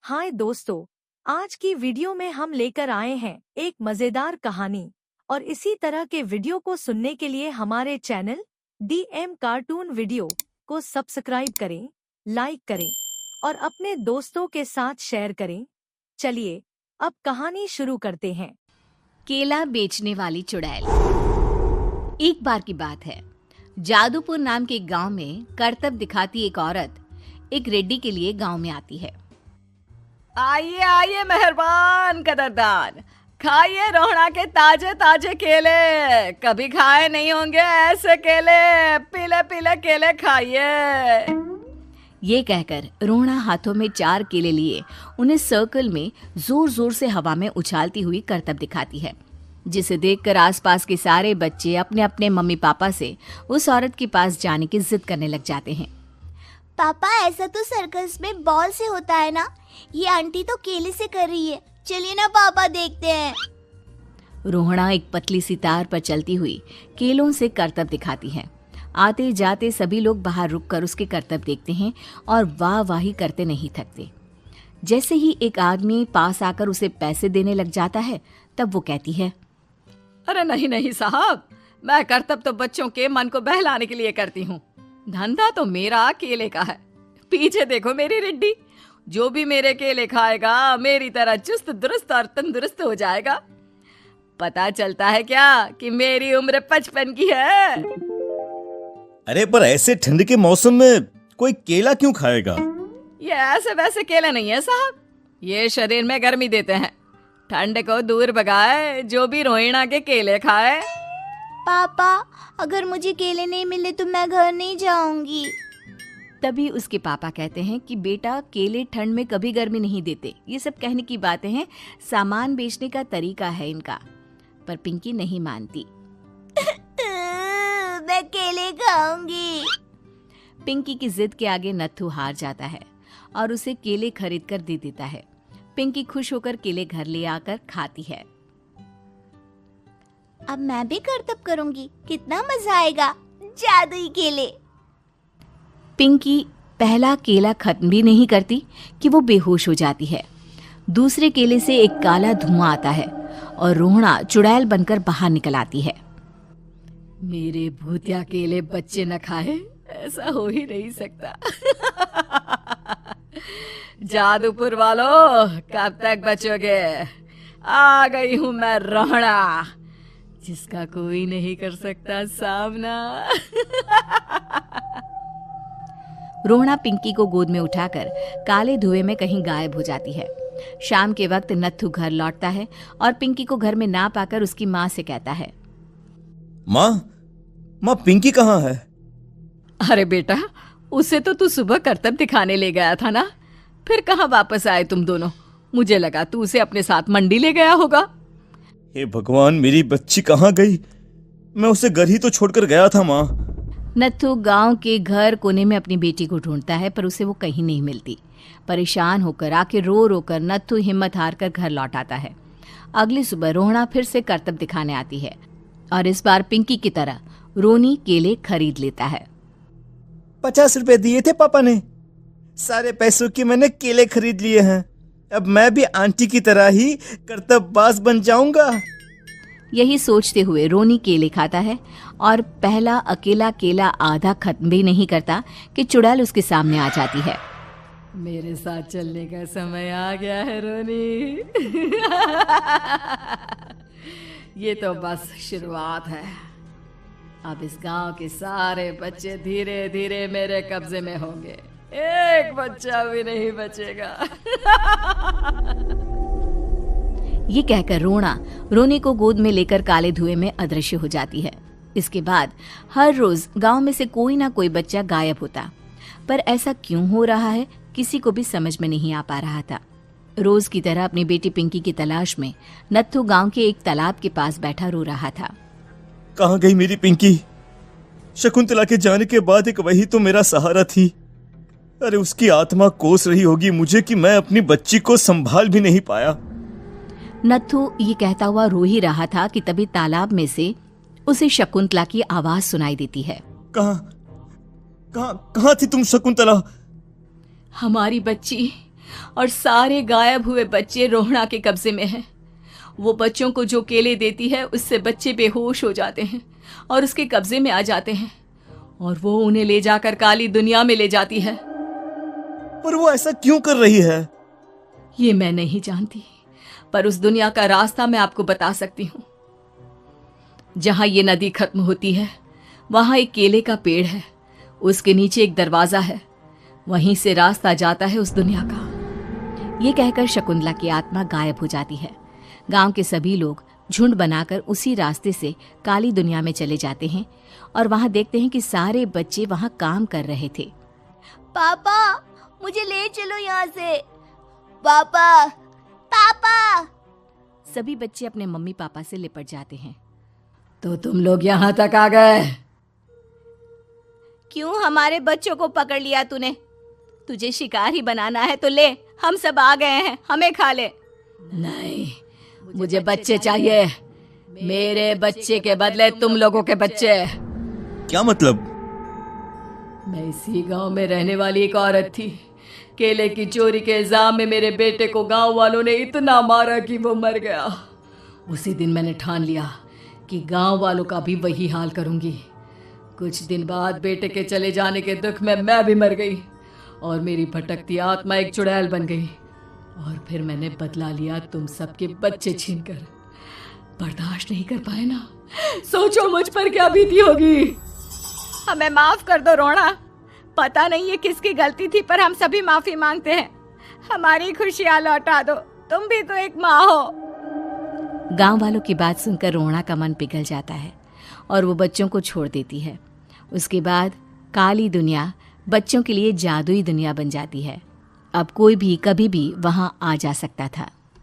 हाय दोस्तों, आज की वीडियो में हम लेकर आए हैं एक मजेदार कहानी। और इसी तरह के वीडियो को सुनने के लिए हमारे चैनल DM कार्टून वीडियो को सब्सक्राइब करें, लाइक करें और अपने दोस्तों के साथ शेयर करें। चलिए अब कहानी शुरू करते हैं। केला बेचने वाली चुड़ैल। एक बार की बात है, जादूपुर नाम के एक गांव में करतब दिखाती एक औरत एक रेड्डी के लिए गांव में आती है। आइए आइए मेहरबान कदरदान, खाइए रोहड़ा के ताजे ताजे केले। कभी खाए नहीं होंगे ऐसे केले। पीले पीले केले खाइए। ये कहकर रोहड़ा हाथों में 4 केले लिए उन्हें सर्कल में जोर जोर से हवा में उछालती हुई करतब दिखाती है, जिसे देखकर आसपास के सारे बच्चे अपने अपने मम्मी पापा से उस औरत के पास जाने की जिद करने लग जाते हैं। पापा, ऐसा तो सर्कस में बॉल से होता है ना, ये आंटी तो केले से कर रही है। चलिए ना पापा, देखते हैं। रोहड़ा एक पतली सी तार पर चलती हुई केलों से करतब दिखाती है। आते जाते सभी लोग बाहर रुककर उसके करतब देखते हैं और वाह वाही करते नहीं थकते। जैसे ही एक आदमी पास आकर उसे पैसे देने लग जाता है, तब वो कहती है, अरे नहीं नहीं साहब, मैं करतब तो बच्चों के मन को बहलाने के लिए करती हूँ। धंधा तो मेरा केले का है। पीछे देखो मेरी रिड्डी, जो भी मेरे केले खाएगा मेरी तरह चुस्त दुरुस्त और तंदुरुस्त हो जाएगा। पता चलता है क्या कि मेरी उम्र 55 की है। अरे पर ऐसे ठंड के मौसम में कोई केला क्यों खाएगा? ये ऐसे वैसे केले नहीं है साहब, ये शरीर में गर्मी देते हैं। ठंड को दूर भगाए जो भी रोहिणा के केले खाए। पापा, अगर मुझे केले नहीं मिले तो मैं घर नहीं जाऊंगी। तभी उसके पापा कहते हैं कि बेटा, केले ठंड में कभी गर्मी नहीं देते। ये सब कहने की बातें हैं, सामान बेचने का तरीका है इनका। पर पिंकी नहीं मानती। मैं केले खाऊंगी। पिंकी की जिद के आगे नत्थू हार जाता है और उसे केले खरीद कर दे देता है। पिंकी खुश होकर केले घर ले आकर खाती है। अब मैं भी करतब करूंगी, कितना मजा आएगा। जादुई केले। पिंकी पहला केला खत्म भी नहीं करती कि वो बेहोश हो जाती है। दूसरे केले से एक काला धुआं आता है और रोहड़ा चुड़ैल बनकर बाहर निकल आती है। मेरे भूतिया केले बच्चे न खाए, ऐसा हो ही नहीं सकता। जादूपुर वालों, कब तक बचोगे? आ गई हूं मैं रोहड़ा, जिसका कोई नहीं कर सकता सामना। रोहड़ा पिंकी को गोद में उठाकर काले धुएं में कहीं गायब हो जाती है। शाम के वक्त नत्थू घर लौटता है और पिंकी को घर में ना पाकर उसकी माँ से कहता है, माँ पिंकी कहाँ है? अरे बेटा, उसे तो तू सुबह करतब दिखाने ले गया था ना, फिर कहाँ वापस आए तुम दोनों? मुझे लगा तू उसे अपने साथ मंडी ले गया होगा। हे भगवान, मेरी बच्ची कहाँ गई? मैं उसे घर ही तो छोड़कर गया था माँ। नत्थू गांव के घर कोने में अपनी बेटी को ढूंढता है, पर उसे वो कहीं नहीं मिलती। परेशान होकर आखिर रो रो कर नत्थू हिम्मत हार कर घर लौट आता है। अगली सुबह रोहड़ा फिर से करतब दिखाने आती है और इस बार पिंकी की तरह रोनी केले खरीद लेता है। 50 रुपए दिए थे पापा ने, सारे पैसों की मैंने केले खरीद लिए हैं। अब मैं भी आंटी की तरह ही करतबबाज बन जाऊंगा। यही सोचते हुए रोनी केले खाता है और पहला अकेला केला आधा खत्म भी नहीं करता कि चुड़ैल उसके सामने आ जाती है। मेरे साथ चलने का समय आ गया है रोनी। ये तो बस शुरुआत है। अब इस गांव के सारे बच्चे धीरे धीरे मेरे कब्जे में होंगे। एक बच्चा भी नहीं बचेगा। ये कहकर रोना रोनी को गोद में लेकर काले धुएं में अदृश्य हो जाती है। इसके बाद हर रोज गांव में से कोई ना कोई बच्चा गायब होता, पर ऐसा क्यों हो रहा है किसी को भी समझ में नहीं आ पा रहा था। रोज की तरह अपनी बेटी पिंकी की तलाश में नत्थू गांव के एक तालाब के पास बैठा रो रहा था। कहाँ गई मेरी पिंकी? शकुंतला के जाने के बाद एक वही तो मेरा सहारा थी। अरे उसकी आत्मा कोस रही होगी मुझे कि मैं अपनी बच्ची को संभाल भी नहीं पाया। नत्थू ये कहता हुआ रो ही रहा था कि तभी तालाब में से उसे शकुंतला की आवाज सुनाई देती है। कहाँ थी तुम शकुंतला? हमारी बच्ची और सारे गायब हुए बच्चे रोहणा के कब्जे में हैं। वो बच्चों को जो केले देती है उससे बच्चे बेहोश हो जाते हैं और उसके कब्जे में आ जाते हैं और वो उन्हें ले जाकर काली दुनिया में ले जाती है। पर वो ऐसा क्यों कर रही है? ये मैं नहीं जानती, पर उस दुनिया का रास्ता मैं आपको बता सकती हूँ। जहां ये नदी खत्म होती है वहां एक केले का पेड़ है, उसके नीचे एक दरवाजा है, वहीं से रास्ता जाता है उस दुनिया का। ये कहकर शकुंतला की आत्मा गायब हो जाती है। गांव के सभी लोग झुंड बनाकर उसी रास्ते से काली दुनिया में चले जाते हैं और वहां देखते हैं कि सारे बच्चे वहां काम कर रहे थे। पापा मुझे ले चलो यहाँ से। पापा पापा। सभी बच्चे अपने मम्मी पापा से लिपट जाते हैं। तो तुम लोग यहाँ तक आ गए? क्यों हमारे बच्चों को पकड़ लिया तूने? तुझे शिकार ही बनाना है तो ले, हम सब आ गए हैं, हमें खा ले। नहीं, मुझे बच्चे चाहिए। मेरे बच्चे के बदले तुम लोगों के बच्चे। क्या मतलब? मैं इसी गांव में रहने वाली एक औरत थी। केले की चोरी के इल्जाम में मेरे बेटे को गांव वालों ने इतना मारा कि वो मर गया। उसी दिन मैंने ठान लिया कि गांव वालों का भी वही हाल करूंगी। कुछ दिन बाद बेटे के चले जाने के दुख में मैं भी मर गई और मेरी भटकती आत्मा एक चुड़ैल बन गई और फिर मैंने बदला लिया तुम सबके बच्चे छीनकर। बर्दाश्त नहीं कर पाए ना, सोचो मुझ पर क्या बीती होगी। हमें माफ कर दो रोहणा, पता नहीं ये किसकी गलती थी पर हम सभी माफी मांगते हैं। हमारी खुशियां लौटा दो, तुम भी तो एक माँ हो। गांव वालों की बात सुनकर रोहणा का मन पिघल जाता है और वो बच्चों को छोड़ देती है। उसके बाद काली दुनिया बच्चों के लिए जादुई दुनिया बन जाती है। अब कोई भी कभी भी वहां आ जा सकता था।